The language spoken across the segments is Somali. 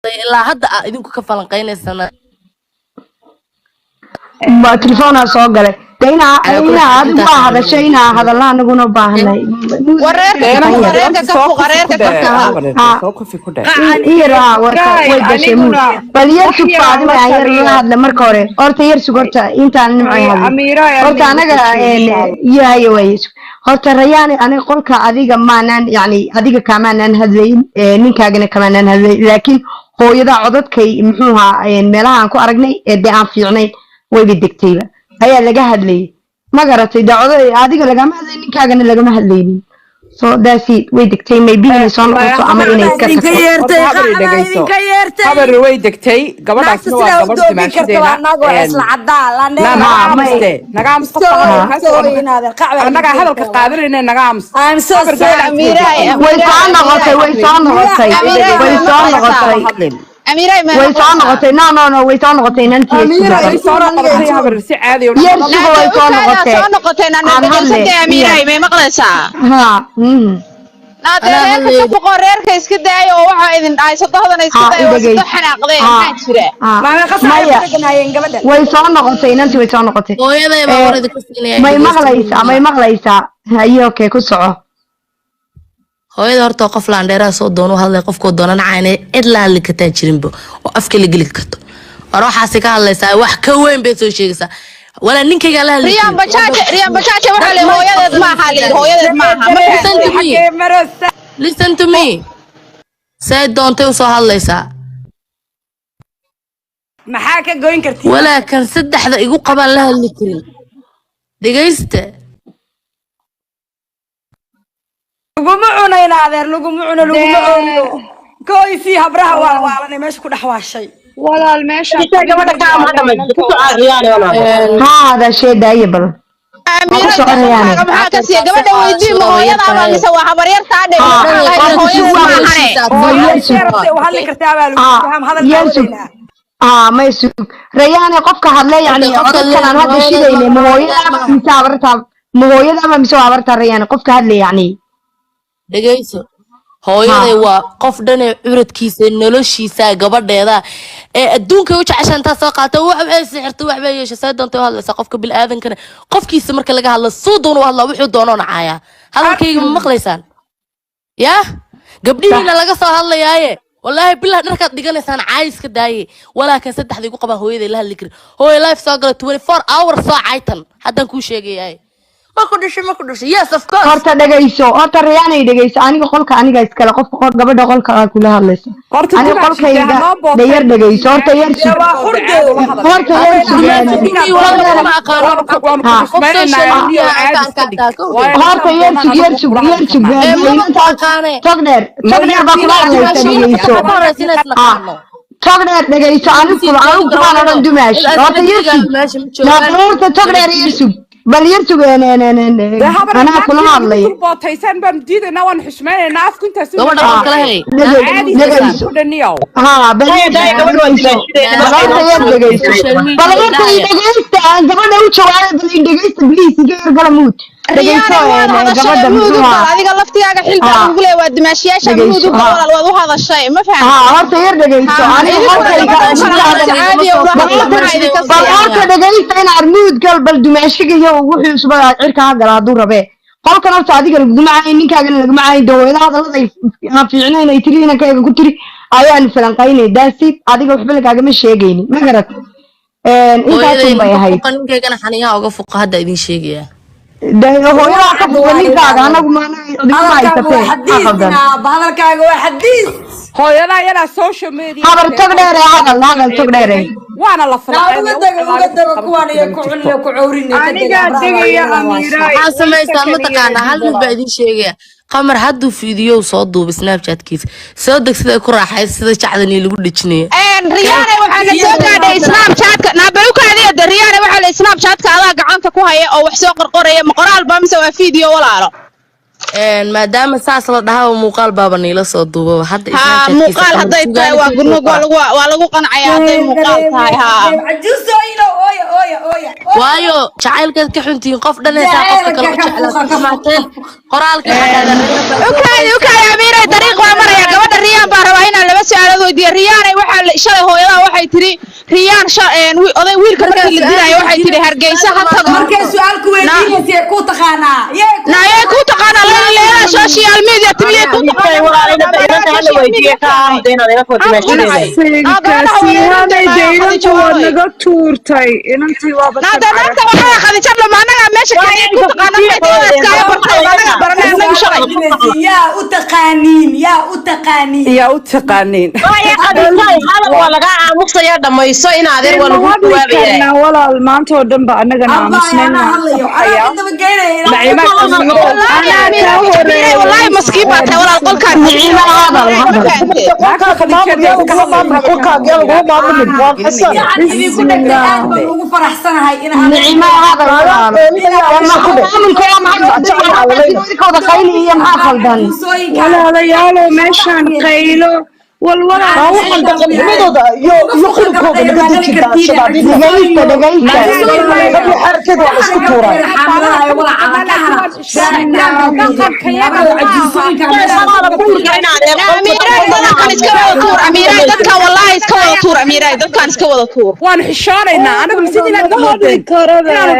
ilaa hadda idinku ka falanqeynaysana ما تلفونها صوغله دينا هذا ما هذا شيء هذا الله نقول باهنا وريرك إيرا ويدشمو بل يرسو فاضي ما يرلو هذا مركوري أرتا يرسو قرتا إنت نمعي هذا قرتا أنا يا يويس قرتا رياني أنا قولك أذيك ما نان يعني أذيك كمان ننهزين نينكا كمان ننهزين لكن هو يدا عضد كي محوها ميلاها أنكو أرقني دي فيعني ويبدكتيبا هيا لقى هدلي ما قرأت دعوة هذيك لقى ما هذين كأجن لقى ما هدلي so that's it ويدكتي maybe نسون قصة أمريكا كيرتي خبر ويدكتي قبل أسبوع قبل ما شدينا لا نقامس هذا القادر إن نقامس ويصان غطي أميرة ويصان غطي لا ويصان غطي ننتي ويصان غطي هبر عادي يرسل ويصان غطي أنا أميرة ما مقلسة ها أنا فقرر كيس كده أيوة واحد إذن عايز هذا ناس كده وستحنا قضية ما تشرى ما قصة ويصان غطي ننتي ويصان غطي ما مغليسة هاي أوكي كسرة hooyada horta qof laan dheeraa soo doono hadlay qofkoo doonan caanay cid la hadli ka taajirinba oo afka la geli karto waxaas ka hadlaysaa wax ka weyn bay soo sheegaysaa wala ninkayga la hadlay Riyaan bajaaje waxa la hooyadeed ma aha listen to me say doontay soo hadlaysaa maxaa ka goyn kartid wala kan saddexda igu qaban la hadli karin dhageysta لقوم عنا هذا لقوم عنا كويسي هبرها والله ماشي كل حواس شيء ولا الماشي هذا شيء دايبل أميرة ما كسي قبل ويدي ما هو يلا ما نسوى حبرير ثاني ما يسوق رياني قفك هذا يعني كان هذا الشيء اللي مهوية ما مسوى عبرتها رياني قفك هذا يعني dhageyso hooyaday waa qof dhan ee curadkiisa noloshiisa gabadheeda ee adduunka u jeceshan ta soo qaato wax ay sixirto wax bay yeeshay saydanto hadlaysa qofka bil aadankana qofkiisa marka laga hadlo soo doono hadla wuxuu doono nacaaya hadalkayga ma maqlaysaan ya gabdhiina laga soo hadlayaaye wallahi billah dharka dhiganaysaan caayiska daaye walaakin saddexdii ku qaban hooyaday la hadli kari hooyo life soo gala 24 hours soo caaytan hadan ku sheegayay ما كدش yes of course horta dhageyso horta riyaanay dhageyso aniga qolka aniga iskala qofka gabadha qolka kula hadlayso aniga qolkayga dheer dhageyso horta yar horta togner ba kula hadlayso dhageyso togner dhageyso aniga aan dumash horta togner yirsu بل يرتب أنا كلها الله. بطيسان بمديد أنا ونحشمين الناس كنت أسوي. عادي ها بل wuxuu subaga cirka gala duu rabe qolkan horta adiga lagu macay ninkaaga lagu macay dawada hadalada aan fiicnaan ay tiriina kayga ku tiri ayaan falanqaynay daasib adiga waxba lagaaga ma sheegaynin ma garat intaas bay ahayd qankaygana xaniyaa uga fuq hadda idin sheegaya hooyada ka fuq ninkaaga anagu maana adiga ma haytay hadalkaaga waa xadiis hooyada yana social media habar tag dheer hadal tag dheer وانا لا سميسان متقانا هل نبا idin sheegaya qamar haduu fiidiyo soo duub snapchat-kiisa soo degsada ku raaxay sida jacdani lagu dhijinay riyaane waxa la soo gaadhay snapchat-ka naabalukaadiya riyaane waxa la snapchat-ka adaa gacanta ku haya oo wax soo qorqoraya ma qoraal ba mise waa fiidiyo walaalo maadaama saas la dhahaa muuqaal baaba niila soo duubo hadda muuqaal haday tahay waa gurmug waa lagu qancaya haday muuqaal tahay waayo jacaylkaad ka xuntiin qof dhanaysaa qofka kale u jeclaad samaateen qoraalkii ukaadi amiiray dariiq waa maraya gabadha riyaan baa rabaa inaan laba su'aalood weydiiyo riyaanay waxaa shalay hooyadaa waxay tiri riyaan oday wiilka markii la dilaayo waxay tiri hargeysa ha tago markay su'aalku weydiinaysa ku taqaanaa naayay ku taqaanaa leeyahay social media timiye ku naga tuurtay inantii waa waxaa khadija lamaanaga meesha kaliya ku taqaanaa yaa u taqaaniin waa laga aamusaya dhamayso in adeer waa lagu jawaabaya walaal maanta oo dhan ba anaga naamusnayna wallahi maskiin baa tahay walaal qolkaan ugu faraxsanahay walaalayaalo meeshaan qaylo waan xishoonaynaa anagu inaanu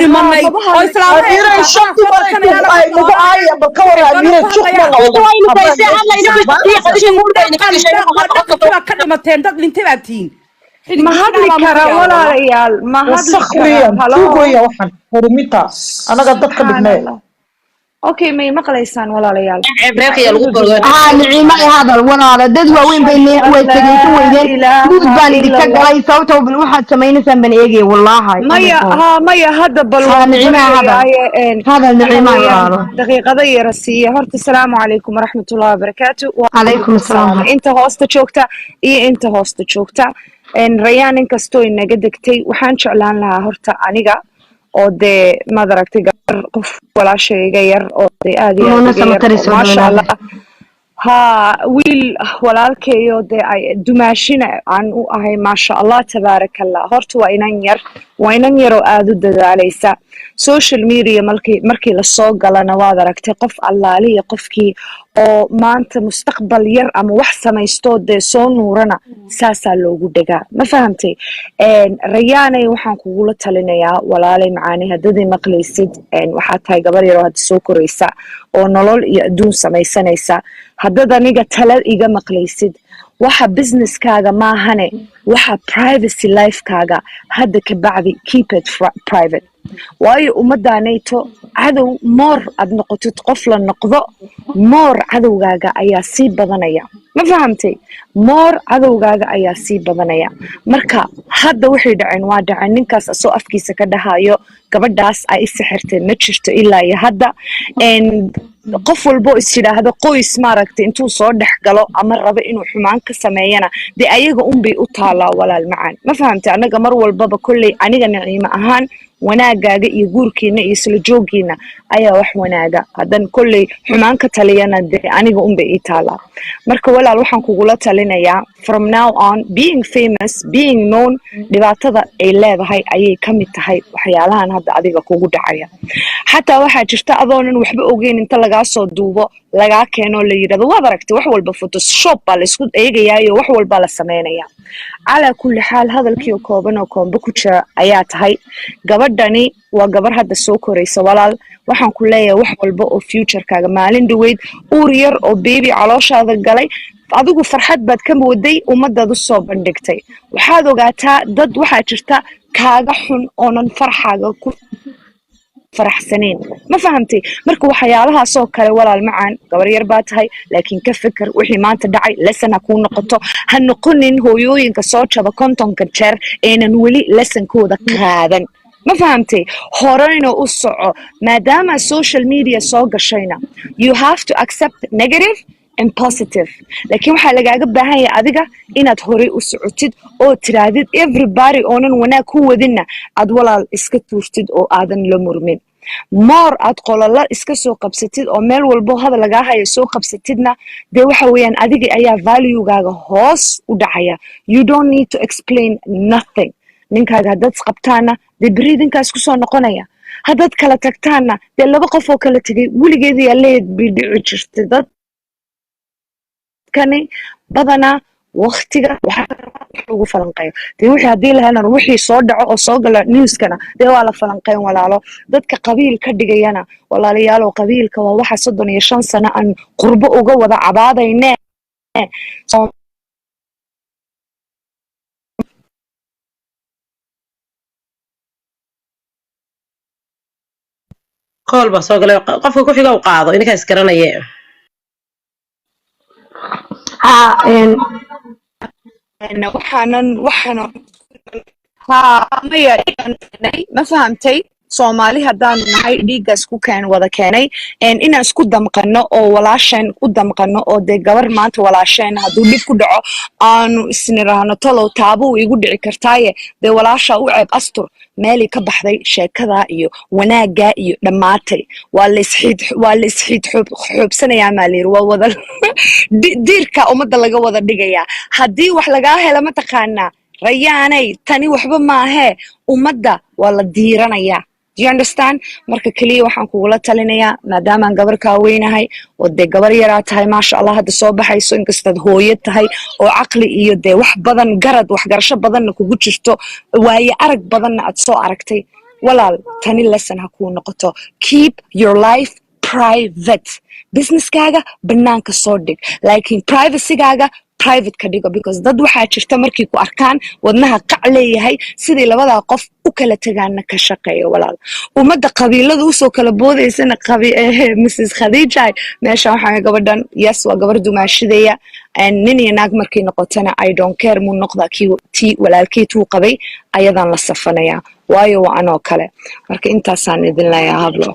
dhimanay oo ka dhimateen dad dhintay baad tihiin ma hadli kara walaalayaal ma hadli kara anaga dadka dhignay okay may maqlaysaan walaalayaal نعيمة هذا الولا دد وين بيني ويتجيت وين بود بان ديك جاي صوته بالواحد سمين سن بني يجي والله مايا هذا نعيمة هذا النعيمة دقيقة ضيّر السيئة هرت السلام عليكم ورحمة الله وبركاته عليكم السلام انت هوست شوكتا انت هوست شوكتا ان ريان انكستو ان قدكتي وحان شعلان لها هرتا انيقا oo dee maad aragtay gabar qof walaashayga yar oo dee aad iyo maasha allah ha wiil walaalkeeyo dee ay dumaashina aan u ahay maasha allah tabaarakallah horta waa inan yar oo aad u dadaalaysa social media markii la soo galana waad aragtay qof allaaliya qofkii oo maanta mustaqbal yar ama wax samaysto dee soo nuurana saasaa loogu dhagaa ma fahamtay rayaanay waxaan kugula talinayaa walaalay macaani haddadii maqlaysid waxaa tahay gabar yar oo hadda soo koraysa oo nolol iyo adduun samaysanaysa haddad aniga tala iga maqlaysid waxa businesskaaga maahane waxa privacy lifekaaga hadda ka bacdi keep it private waayo ummaddaanayto cadow moor aad noqotid qof la noqdo moor cadowgaaga ayaa sii badanaya ma fahamtay moor cadowgaaga ayaa sii badanaya marka hadda waxay dhaceen waa dhaceen ninkaas asoo afkiisa ka dhahayo gabadhaas ay isixirtay ma jirto ilaa iyo hadda qof walbo is yidhaahdo qoys maaragtay intuu soo dhex galo ama rabo inuu xumaan ka sameeyana dee ayaga unbay u taalaa walaal macaan ma fahamtay annaga mar walbaba kolley aniga naciimo ahaan wanaagaaga iyo guurkiina iyo isla jooggiina ayaa wax wanaaga haddan kolley xumaan ka taliyana dee aniga unbay ii taalaa marka walaal waxaan kugula talinayaa from now on being famous being known dhibaatada ay leedahay ayay ka mid tahay waxyaalahan hadda adiga kugu dhacaya xataa waxaa jirta adoonan waxba ogeyn inta lagaa soo duubo lagaa keenoo la yidhahdo waad aragtay wax walba photoshop baa la isku eegayaayo wax walbaa la sameynaya calaa kulli xaal hadalkii oo kooban oo koombe ku jira ayaa tahay gabadhani waa gabar hadda soo koraysa walaal waxaan ku leeyahay wax walba oo futurekaaga maalin dhaweyd uur yar oo beebi calooshaada galay adigu farxad baad ka mooday ummadaad u soo bandhigtay waxaad ogaataa dad waxaa jirta kaaga xun oonan farxaaga ku faraxsaneen ma fahamtay marka waxyaalahaasoo kale walaal macaan gabar yar baa tahay laakiin ka fikir wixii maanta dhacay lesson ha kuu noqoto ha noqonin hooyooyinka soo jaba kontonka jeer aynan weli lessonkooda qaadan ma fahamtay horeyna u soco maadaama social media soo gashayna you have to accept negative and positive laakiin waxaa lagaaga baahan yahay adiga inaad horey u socotid oo tiraadid everybody oonan wanaag ku wadinna aad walaal iska tuurtid oo aadan la murmin moor aad qololo iska soo qabsatid oo meel walbo hadal lagaa hayo soo qabsatidna dee waxa weeyaan adiga ayaa valuegaaga hoos u dhacaya you don't need to explain nothing ninkaaga haddaad isqabtaana dee beri idinkaa isku soo noqonaya haddaad kala tagtaana dee laba qof oo kala tegay weligeedii alleed bay dhici jirtay dadkani badanaa waqtiga waxaa lagu falanqeeyo dee wixii haddii la helana wixii soo dhaco oo soo gala newskana dee waa la falanqeyn walaalo dadka qabiil ka dhigayana walaalayaalow qabiilka waa waxa 35 sano aan qurbo uga wada cabaadayne kool baa soo galay qofka ku xiga u qaado inaka iskaranaya waxaan maya ma fahamtay soomaali haddaanu nahay dhiiggaas ku wada keenay inaan isku damqano oo walaasheen u damqano oo dee gabar maanta walaasheen hadduu dhib ku dhaco aanu isniraahno talow taabuu igu dhici kartaaye dee walaashaa u ceeb astur meelii ka baxday sheekadaa iyo wanaaggaa iyo dhammaatay waa la isxiid xoobsanayaa maalayiri waa wada diirka ummadda laga wada dhigayaa haddii wax lagaa hela mataqaanaa rayaanay tani waxba maahee ummadda waa la diiranayaa do you understand marka kaliya waxaan kugula talinayaa maadaamaan gabar kaa weynahay oo dee gabar yaraa tahay maasha allah hadda soo baxayso inkastaad hooyo tahay oo caqli iyo dee wax badan garad waxgarasho badanna kugu jirto waaye arag badanna aad soo aragtay walaal tani lesson ha kuu noqoto keep your life private businesskaaga banaanka soo dhig laakiin privacygaaga private ka dhigo because dad waxaa jirta markii ku arkaan wadnaha qac leeyahay sidii labadaa qof u kala tagaana ka shaqeeyo walaal ummadda qabiilada usoo kala boodaysana Mrs. Khadija meesha waxaa gabadhan yes waa gabar dumaashidaya nin iyo naag markii noqotana I don't care muu noqda tii walaalkii tuu qabay ayadan la safanaya waayo waa anoo kale marka intaasaan idin leeyahay hablo